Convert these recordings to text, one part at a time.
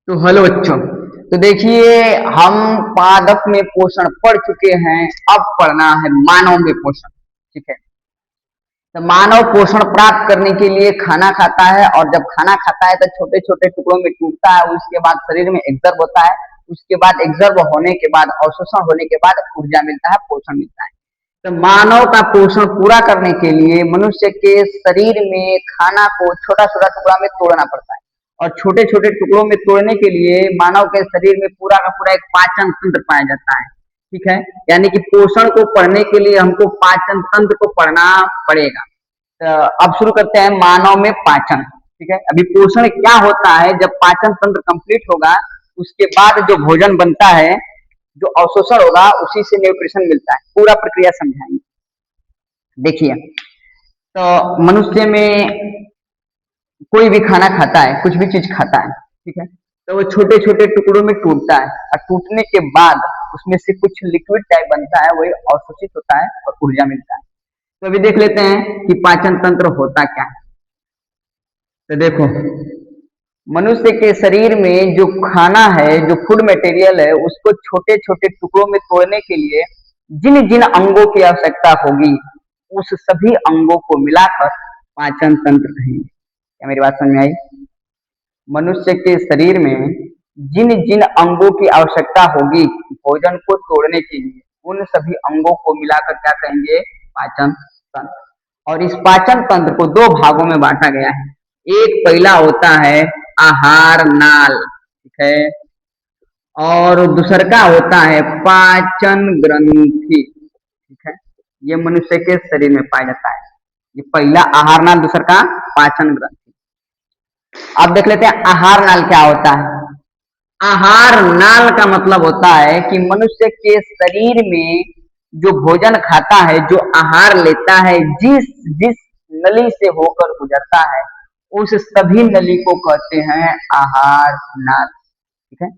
तो हेलो बच्चों। तो देखिए, हम पादप में पोषण पढ़ चुके हैं। अब पढ़ना है मानव में पोषण। ठीक है। तो मानव पोषण प्राप्त करने के लिए खाना खाता है, और जब खाना खाता है तो छोटे छोटे टुकड़ों में टूटता है। उसके बाद शरीर में एग्जर्व होता है। उसके बाद एग्जर्व होने के बाद, अवशोषण होने के बाद ऊर्जा मिलता है, पोषण मिलता है। तो मानव का पोषण पूरा करने के लिए मनुष्य के शरीर में खाना को छोटा छोटा टुकड़ा में तोड़ना पड़ता है। और छोटे छोटे टुकड़ों में तोड़ने के लिए मानव के शरीर में पूरा का पूरा एक पाचन तंत्र पाया जाता है। ठीक है। यानी कि पोषण को पढ़ने के लिए हमको पाचन तंत्र को पढ़ना पड़ेगा। तो अब शुरू करते हैं मानव में पाचन। ठीक है। अभी पोषण क्या होता है, जब पाचन तंत्र कंप्लीट होगा उसके बाद जो भोजन बनता है, जो अवशोषण होगा, उसी से न्यूट्रिशन मिलता है। पूरा प्रक्रिया समझाएंगे। देखिए, तो मनुष्य में कोई भी खाना खाता है, कुछ भी चीज खाता है, ठीक है, तो वो छोटे छोटे टुकड़ों में टूटता है, और टूटने के बाद उसमें से कुछ लिक्विड टाइप बनता है, वही अवशोषित होता है और ऊर्जा मिलता है। तो अभी देख लेते हैं कि पाचन तंत्र होता क्या है। तो देखो, मनुष्य के शरीर में जो खाना है, जो फूड मटेरियल है, उसको छोटे छोटे टुकड़ों में तोड़ने के लिए जिन जिन अंगों की आवश्यकता होगी, उस सभी अंगों को मिलाकर पाचन तंत्र कहेंगे। क्या मेरी बात समझ में आई? मनुष्य के शरीर में जिन जिन अंगों की आवश्यकता होगी भोजन को तोड़ने के लिए, उन सभी अंगों को मिलाकर क्या कहेंगे? पाचन तंत्र। और इस पाचन तंत्र को दो भागों में बांटा गया है। एक पहला होता है आहार नाल, ठीक है, और दूसरा होता है पाचन ग्रंथि। ठीक है। ये मनुष्य के शरीर में पाया जाता है। ये पहला आहार नाल, दूसरा पाचन ग्रंथि। अब देख लेते हैं आहार नाल क्या होता है। आहार नाल का मतलब होता है कि मनुष्य के शरीर में जो भोजन खाता है, जो आहार लेता है, जिस जिस नली से होकर गुजरता है, उस सभी नली को कहते हैं आहार नाल। ठीक है।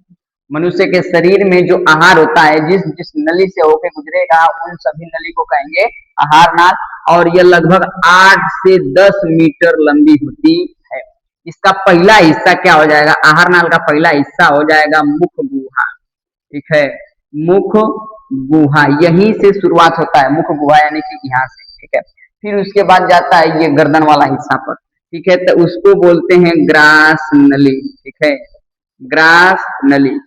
मनुष्य के शरीर में जो आहार होता है, जिस जिस नली से होकर गुजरेगा, उन सभी नली को कहेंगे आहार नाल। और यह लगभग 8 से 10 मीटर लंबी होती है। इसका पहला हिस्सा क्या हो जाएगा? आहार नाल का पहला हिस्सा हो जाएगा मुख गुहा। ठीक है। मुख गुहा, यहीं से शुरुआत होता है, मुख गुहा यानी कि यहाँ से। ठीक है। फिर उसके बाद जाता है ये गर्दन वाला हिस्सा पर। ठीक है। तो उसको बोलते हैं ग्रास नली। ठीक है, ग्रास नली।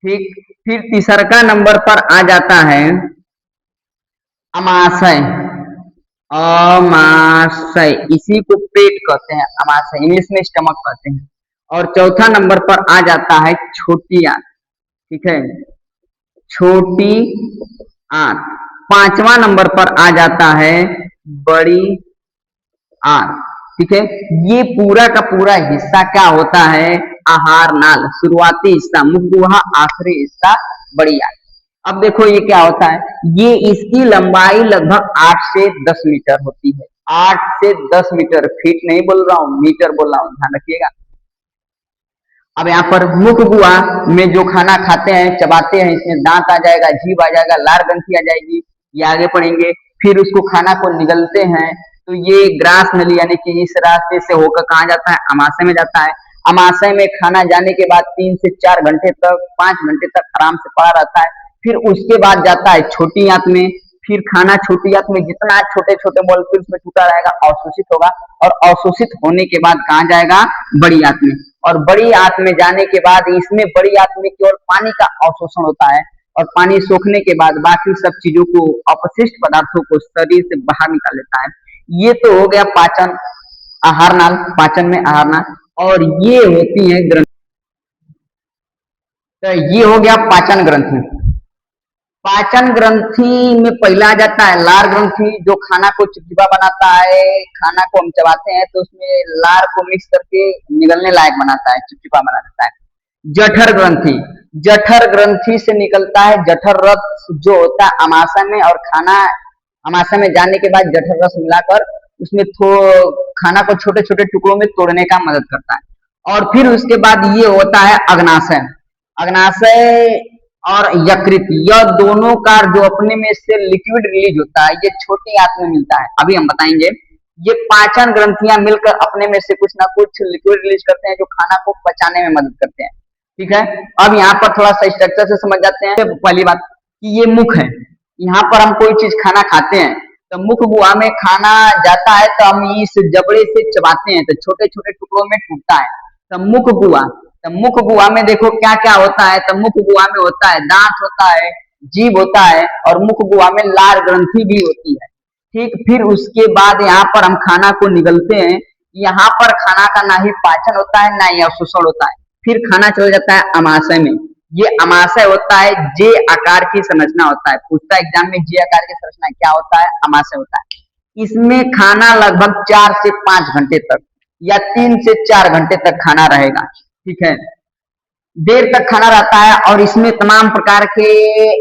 ठीक। फिर तीसरा नंबर पर आ जाता है अमाशय। अमाशय, इसी को पेट कहते हैं, अमाशय इंग्लिश में स्टमक कहते हैं। और चौथा नंबर पर आ जाता है छोटी आंत। ठीक है, छोटी आंत। पांचवा नंबर पर आ जाता है बड़ी आंत। ठीक है। ये पूरा का पूरा हिस्सा क्या होता है? आहार नाल, शुरुआती हिस्सा मुख गुहा, आखिरी हिस्सा बड़ी आंत। अब देखो ये क्या होता है, ये इसकी लंबाई लगभग 8 से 10 मीटर होती है। 8 से 10 मीटर, फीट नहीं बोल रहा हूँ, मीटर बोल रहा हूँ, ध्यान रखिएगा। अब यहाँ पर मुख गुहा में जो खाना खाते हैं, चबाते हैं, इसमें दांत आ जाएगा, जीभ आ जाएगा, लार ग्रंथि आ जाएगी, ये आगे पढ़ेंगे। फिर उसको खाना को निगलते हैं, तो ये ग्रास नली यानी कि इस रास्ते से होकर कहाँ जाता है? अमाशय में जाता है। अमाशय में खाना जाने के बाद 3 से 4 घंटे तक, 5 घंटे तक आराम से पड़ा रहता है। फिर उसके बाद जाता है छोटी आंत में। फिर खाना छोटी आंत में जितना छोटे छोटे मॉलिक्यूल्स में टूटा रहेगा, अवशोषित होगा। और अवशोषित होने के बाद कहाँ जाएगा? बड़ी आंत में। और बड़ी आंत में जाने के बाद, इसमें बड़ी आंत में केवल पानी का अवशोषण होता है, और पानी सोखने के बाद बाकी सब चीजों को, अपशिष्ट पदार्थों को शरीर से बाहर निकाल लेता है। ये तो हो गया पाचन, आहार नाल, पाचन में आहार नाल। और ये होती है ग्रंथि। तो ये हो गया पाचन ग्रंथि। पाचन ग्रंथि में पहला आ जाता है लार ग्रंथि, जो खाना को चिपचिपा बनाता है। खाना को हम चबाते हैं तो उसमें लार को मिक्स करके निगलने लायक बनाता है, चिपचिपा बना देता है। जठर ग्रंथि, जठर ग्रंथि से निकलता है जठर रस, जो होता है अमाशय में। और खाना अमाशय में जाने के बाद जठर रस मिलाकर उसमें खाना को छोटे छोटे टुकड़ों में तोड़ने का मदद करता है। और फिर उसके बाद ये होता है अग्नाशय। अग्नाशय और यकृत, यह दोनों का जो अपने में से लिक्विड रिलीज होता है, ये छोटी आंत में मिलता है। अभी हम बताएंगे। ये पाचन ग्रंथियां मिलकर अपने में से कुछ ना कुछ लिक्विड रिलीज करते हैं, जो खाना को पचाने में मदद करते हैं। ठीक है। अब यहाँ पर थोड़ा सा स्ट्रक्चर से समझ जाते हैं। पहली बात कि ये मुख है, यहाँ पर हम कोई चीज खाना खाते हैं तो मुख गुहा में खाना जाता है तो हम इस जबड़े से चबाते हैं तो छोटे छोटे टुकड़ों में टूटता है। तो मुख गुहा, तो मुख गुहा में देखो क्या क्या होता है। तो मुख गुहा में होता है दांत होता है, जीभ होता है और मुख गुहा में लार ग्रंथि भी होती है। ठीक, फिर उसके बाद यहाँ पर हम खाना को निगलते हैं। यहाँ पर खाना का ना ही पाचन होता है ना ही अवशोषण होता है। फिर खाना चला जाता है अमाशय में। ये अमाशय होता है, जे आकार की संरचना होता है। पूछता एग्जाम में जे आकार की संरचना क्या होता है, अमाशय होता है। इसमें खाना लगभग 4 से 5 घंटे तक या 3 से 4 घंटे तक खाना रहेगा। ठीक है, देर तक खाना रहता है और इसमें तमाम प्रकार के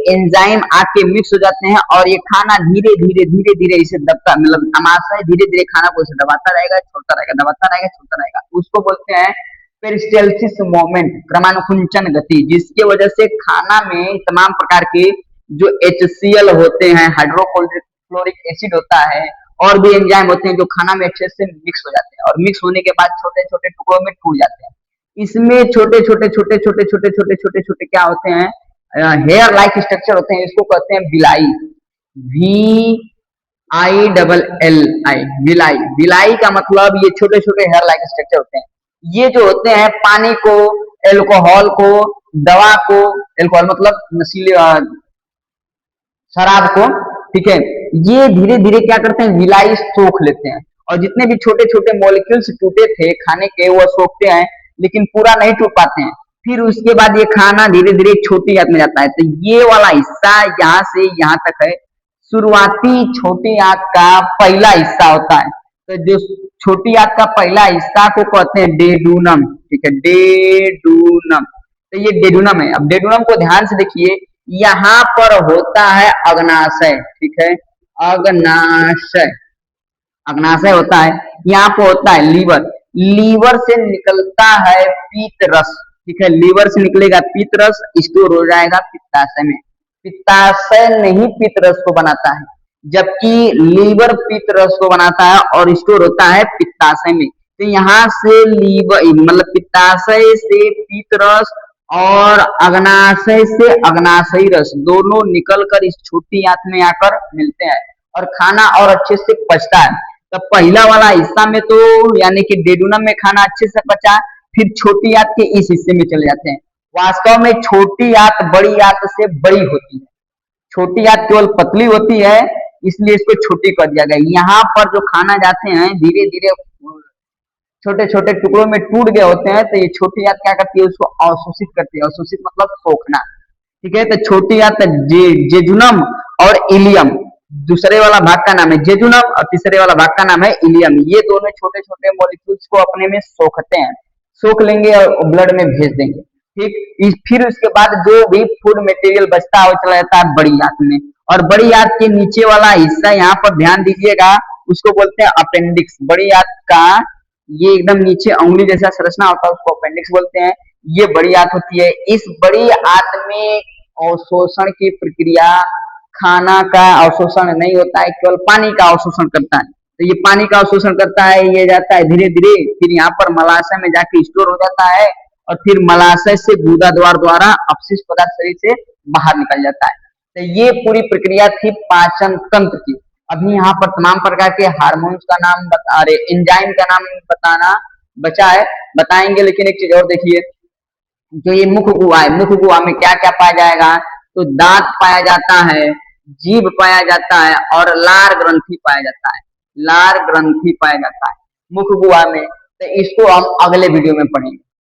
एंजाइम आके मिक्स हो जाते हैं और ये खाना धीरे धीरे धीरे धीरे इसे दबता, मतलब अमाशय धीरे धीरे खाना को इसे दबाता रहेगा, छोड़ता रहेगा, दबाता रहेगा, छोड़ता रहेगा। उसको बोलते हैं पेरिस्टाल्सिस मोमेंट, क्रमानुकुंचन गति, जिसके वजह से खाना में तमाम प्रकार के जो HCl होते हैं, हाइड्रोक्लोरिक एसिड होता है और भी एंजाइम होते हैं जो खाना में अच्छे से मिक्स हो जाते हैं और मिक्स होने के बाद छोटे छोटे टुकड़ों में टूट जाते हैं। इसमें छोटे छोटे छोटे छोटे छोटे छोटे छोटे छोटे क्या होते हैं, हेयर लाइक स्ट्रक्चर होते हैं। इसको कहते हैं बिलाई, VILL, बिलाई। बिलाई का मतलब ये छोटे छोटे हेयर लाइक स्ट्रक्चर होते हैं। ये जो होते हैं पानी को, एल्कोहल को, दवा को, एल्कोहल मतलब नशीले शराब को, ठीक है, ये धीरे धीरे क्या करते हैं, विलाई सोख लेते हैं और जितने भी छोटे छोटे मॉलिक्यूल्स टूटे थे खाने के वो सोखते हैं लेकिन पूरा नहीं टूट पाते हैं। फिर उसके बाद ये खाना धीरे धीरे छोटी आंत में जाता है। तो ये वाला हिस्सा यहाँ से यहाँ तक है, शुरुआती छोटी आंत का पहला हिस्सा होता है। तो जो छोटी आंत का पहला हिस्सा को कहते हैं डेडूनम। ठीक है, डेडूनम, तो ये डेडूनम है। अब डेडूनम को ध्यान से देखिए, यहाँ पर होता है अग्नाशय। ठीक है, अग्नाशय, अग्नाशय होता है। यहाँ पे होता है लीवर, लीवर से निकलता है पीत रस। ठीक है, लीवर से निकलेगा पीत रस, स्टोर हो जाएगा पित्ताशय में। पित्ताशय नहीं पीत रस को बनाता है, जबकि लीवर पीत रस को बनाता है और स्टोर होता है पित्ताशय में। तो यहाँ से लीवर मतलब पित्ताशय से पीत रस और अग्नाशय से अग्नाशयी रस दोनों निकलकर इस छोटी आंत में आकर मिलते हैं और खाना और अच्छे से पचता है। तो पहला वाला हिस्सा में तो यानी कि डेडूनम में खाना अच्छे से पचा, फिर छोटी आंत के इस हिस्से में चले जाते हैं। वास्तव में छोटी आंत बड़ी आंत से बड़ी होती है, छोटी आंत केवल पतली होती है इसलिए इसको छोटी कर दिया गया। यहाँ पर जो खाना जाते हैं धीरे धीरे छोटे छोटे टुकड़ों में टूट गए होते हैं, तो ये छोटी आंत क्या करती है, उसको अवशोषित करती है। अवशोषित मतलब सोखना। ठीक है, तो छोटी आंत जेजुनम और इलियम, दूसरे वाला भाग का नाम है जेजुनम और तीसरे वाला भाग का नाम है इलियम। ये दोनों छोटे छोटे मॉलिक्यूल्स को अपने में सोखते हैं, सोख लेंगे और ब्लड में भेज देंगे। ठीक, फिर उसके बाद जो भी फूड मटेरियल बचता है वो चला जाता है बड़ी आंत में। और बड़ी आंत के नीचे वाला हिस्सा यहाँ पर ध्यान दीजिएगा, उसको बोलते हैं अपेंडिक्स। बड़ी आंत का ये एकदम नीचे उंगली जैसा संरचना होता है उसको अपेंडिक्स बोलते हैं। ये बड़ी आंत होती है। इस बड़ी आंत में अवशोषण की प्रक्रिया, खाना का अवशोषण नहीं होता है, केवल पानी का अवशोषण करता है। तो ये पानी का अवशोषण करता है, ये जाता है धीरे धीरे, फिर यहाँ पर मलाशय में जाके स्टोर हो जाता है और फिर मलाशय से गुदा द्वार द्वारा अपशिष्ट पदार्थ शरीर से बाहर निकल जाता है। तो ये पूरी प्रक्रिया थी पाचन तंत्र की। अभी यहाँ पर तमाम प्रकार के हार्मोन्स का नाम बता रहे, एंजाइम का नाम बताना बचा है, बताएंगे। लेकिन एक चीज और देखिए, जो ये मुख गुहा है, मुख गुहा में क्या क्या पाया जाएगा, तो दांत पाया जाता है, जीभ पाया जाता है और लार ग्रंथि पाया जाता है। लार ग्रंथि पाया जाता है मुख गुहा में। तो इसको हम अगले वीडियो में पढ़ेंगे।